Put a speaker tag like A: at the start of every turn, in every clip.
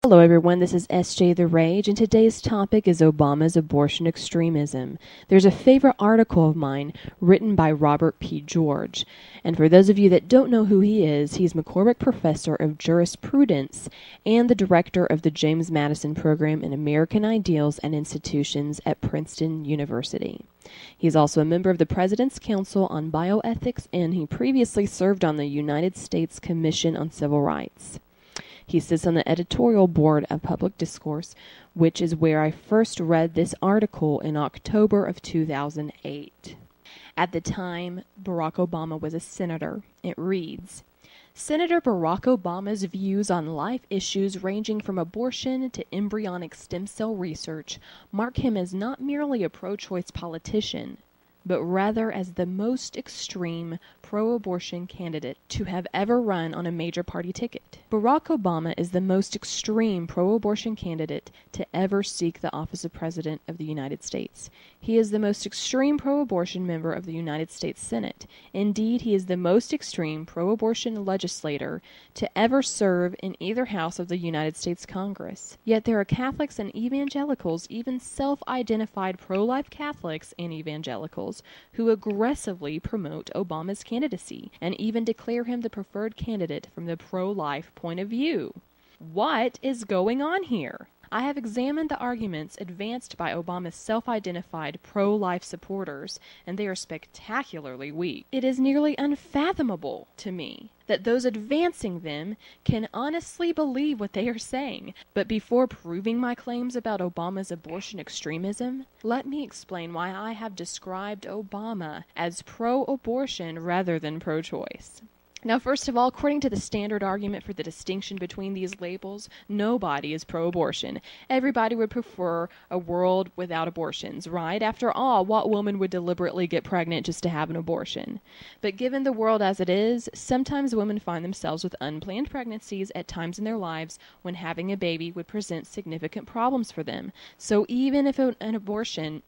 A: Hello everyone, this is SJ The Rage, and today's topic is Obama's abortion extremism. There's a favorite article of mine written by Robert P. George, and for those of you that don't know who he is, he's McCormick Professor of Jurisprudence and the Director of the James Madison Program in American Ideals and Institutions at Princeton University. He's also a member of the President's Council on Bioethics, and he previously served on the United States Commission on Civil Rights. He sits on the editorial board of Public Discourse, which is where I first read this article in October of 2008. At the time, Barack Obama was a senator. It reads, Senator Barack Obama's views on life issues ranging from abortion to embryonic stem cell research mark him as not merely a pro-choice politician, but rather as the most extreme pro-abortion candidate to have ever run on a major party ticket. Barack Obama is the most extreme pro-abortion candidate to ever seek the office of President of the United States. He is the most extreme pro-abortion member of the United States Senate. Indeed, he is the most extreme pro-abortion legislator to ever serve in either house of the United States Congress. Yet there are Catholics and evangelicals, even self-identified pro-life Catholics and evangelicals, who aggressively promote Obama's candidacy and even declare him the preferred candidate from the pro-life point of view. What is going on here? I have examined the arguments advanced by Obama's self-identified pro-life supporters, and they are spectacularly weak. It is nearly unfathomable to me that those advancing them can honestly believe what they are saying. But before proving my claims about Obama's abortion extremism, let me explain why I have described Obama as pro-abortion rather than pro-choice. Now, first of all, according to the standard argument for the distinction between these labels, nobody is pro-abortion. Everybody would prefer a world without abortions, right? After all, what woman would deliberately get pregnant just to have an abortion? But given the world as it is, sometimes women find themselves with unplanned pregnancies at times in their lives when having a baby would present significant problems for them. So even if an abortion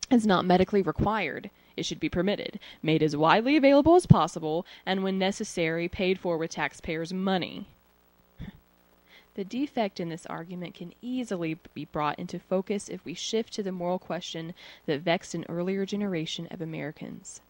A: is not medically required, it should be permitted, made as widely available as possible, and when necessary, paid for with taxpayers' money. The defect in this argument can easily be brought into focus if we shift to the moral question that vexed an earlier generation of Americans: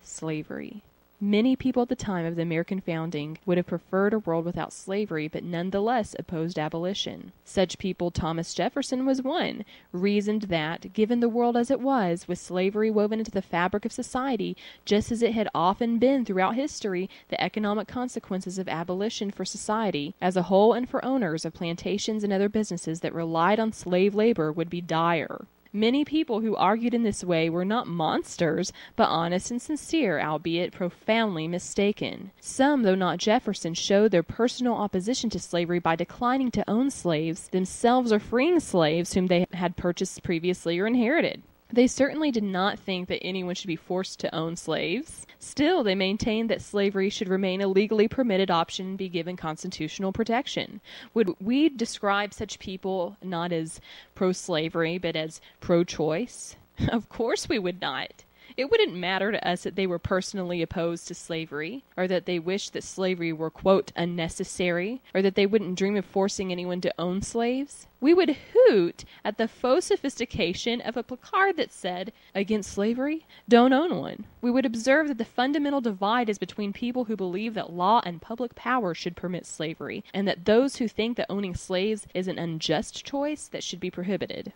A: slavery. Many people at the time of the American founding would have preferred a world without slavery, but nonetheless opposed abolition. Such people, Thomas Jefferson was one, reasoned that, given the world as it was, with slavery woven into the fabric of society, just as it had often been throughout history, the economic consequences of abolition for society as a whole and for owners of plantations and other businesses that relied on slave labor would be dire. Many people who argued in this way were not monsters, but honest and sincere, albeit profoundly mistaken. Some, though not Jefferson, showed their personal opposition to slavery by declining to own slaves themselves or freeing slaves whom they had purchased previously or inherited. They certainly did not think that anyone should be forced to own slaves. Still, they maintained that slavery should remain a legally permitted option and be given constitutional protection. Would we describe such people not as pro-slavery, but as pro-choice? Of course we would not. It wouldn't matter to us that they were personally opposed to slavery, or that they wished that slavery were, quote, unnecessary, or that they wouldn't dream of forcing anyone to own slaves. We would hoot at the faux sophistication of a placard that said, "Against slavery? Don't own one." We would observe that the fundamental divide is between people who believe that law and public power should permit slavery, and that those who think that owning slaves is an unjust choice that should be prohibited.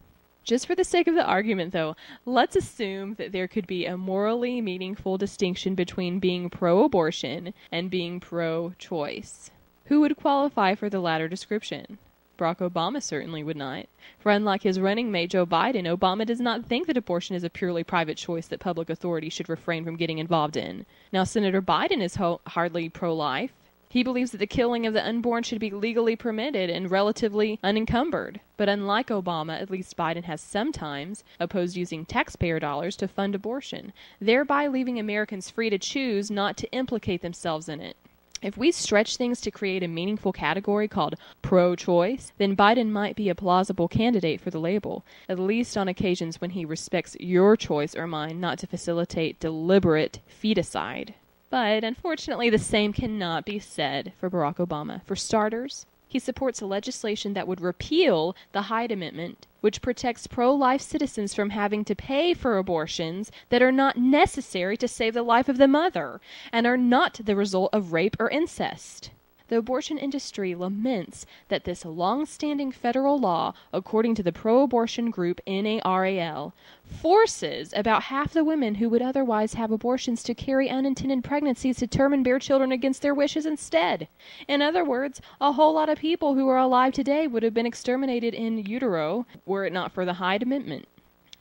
A: Just for the sake of the argument, though, let's assume that there could be a morally meaningful distinction between being pro-abortion and being pro-choice. Who would qualify for the latter description? Barack Obama certainly would not. For unlike his running mate Joe Biden, Obama does not think that abortion is a purely private choice that public authority should refrain from getting involved in. Now, Senator Biden is hardly pro-life. He believes that the killing of the unborn should be legally permitted and relatively unencumbered. But unlike Obama, at least Biden has sometimes opposed using taxpayer dollars to fund abortion, thereby leaving Americans free to choose not to implicate themselves in it. If we stretch things to create a meaningful category called pro-choice, then Biden might be a plausible candidate for the label, at least on occasions when he respects your choice or mine not to facilitate deliberate feticide. But unfortunately, the same cannot be said for Barack Obama. For starters, He supports legislation that would repeal the Hyde Amendment, which protects pro-life citizens from having to pay for abortions that are not necessary to save the life of the mother and are not the result of rape or incest. The abortion industry laments that this long-standing federal law, according to the pro-abortion group NARAL, forces about half the women who would otherwise have abortions to carry unintended pregnancies to term and bear children against their wishes instead. In other words, a whole lot of people who are alive today would have been exterminated in utero were it not for the Hyde Amendment.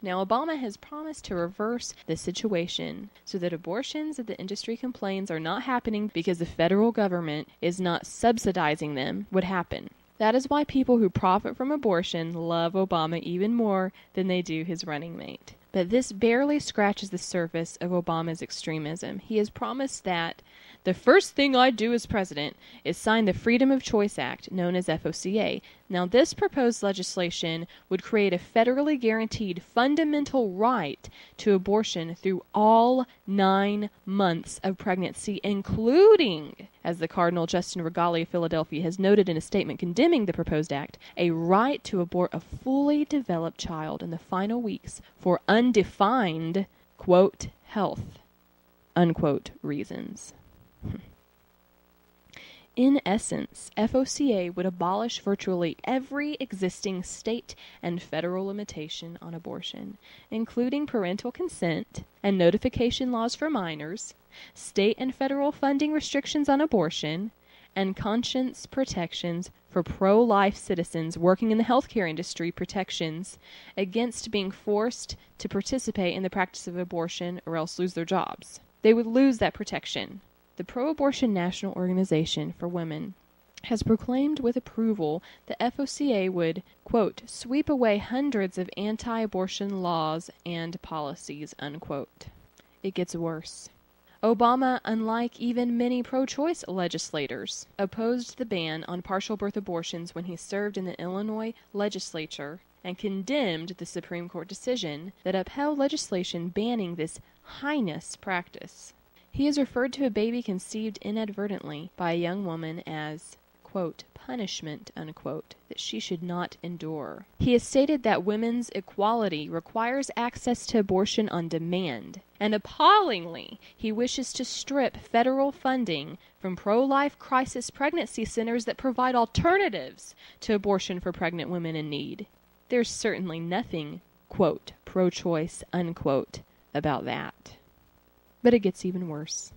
A: Now, Obama has promised to reverse the situation so that abortions that the industry complains are not happening because the federal government is not subsidizing them would happen. That is why people who profit from abortion love Obama even more than they do his running mate. But this barely scratches the surface of Obama's extremism. He has promised that the first thing I do as president is sign the Freedom of Choice Act, known as FOCA. Now, this proposed legislation would create a federally guaranteed fundamental right to abortion through all 9 months of pregnancy, including, as the Cardinal Justin Regali of Philadelphia has noted in a statement condemning the proposed act, a right to abort a fully developed child in the final weeks for undefined, quote, health, unquote, reasons. In essence, FOCA would abolish virtually every existing state and federal limitation on abortion, including parental consent and notification laws for minors, state and federal funding restrictions on abortion, and conscience protections for pro-life citizens working in the healthcare industry, protections against being forced to participate in the practice of abortion or else lose their jobs. They would lose that protection. The Pro-Abortion National Organization for Women has proclaimed with approval that FOCA would, quote, sweep away hundreds of anti-abortion laws and policies, unquote. It gets worse. Obama, unlike even many pro-choice legislators, opposed the ban on partial birth abortions when he served in the Illinois legislature and condemned the Supreme Court decision that upheld legislation banning this heinous practice. He has referred to a baby conceived inadvertently by a young woman as, quote, punishment, unquote, that she should not endure. He has stated that women's equality requires access to abortion on demand, and appallingly, he wishes to strip federal funding from pro-life crisis pregnancy centers that provide alternatives to abortion for pregnant women in need. There's certainly nothing, quote, pro-choice, unquote, about that. But it gets even worse.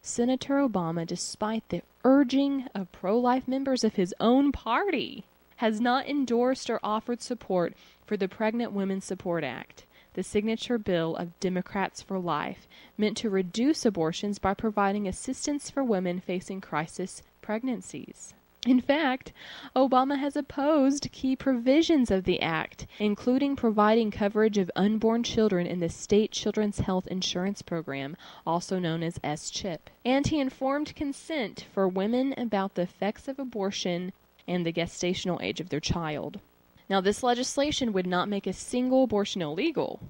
A: Senator Obama, despite the urging of pro-life members of his own party, has not endorsed or offered support for the Pregnant Women's Support Act, the signature bill of Democrats for Life, meant to reduce abortions by providing assistance for women facing crisis pregnancies. In fact, Obama has opposed key provisions of the act, including providing coverage of unborn children in the state Children's Health Insurance Program, also known as S-CHIP. And he informed consent for women about the effects of abortion and the gestational age of their child. Now, this legislation would not make a single abortion illegal.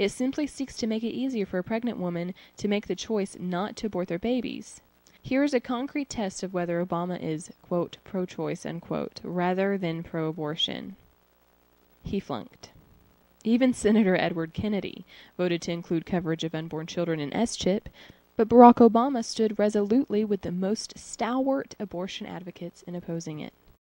A: It simply seeks to make it easier for a pregnant woman to make the choice not to abort their babies. Here is a concrete test of whether Obama is, quote, pro-choice, unquote, rather than pro-abortion. He flunked. Even Senator Edward Kennedy voted to include coverage of unborn children in S-CHIP, but Barack Obama stood resolutely with the most stalwart abortion advocates in opposing it.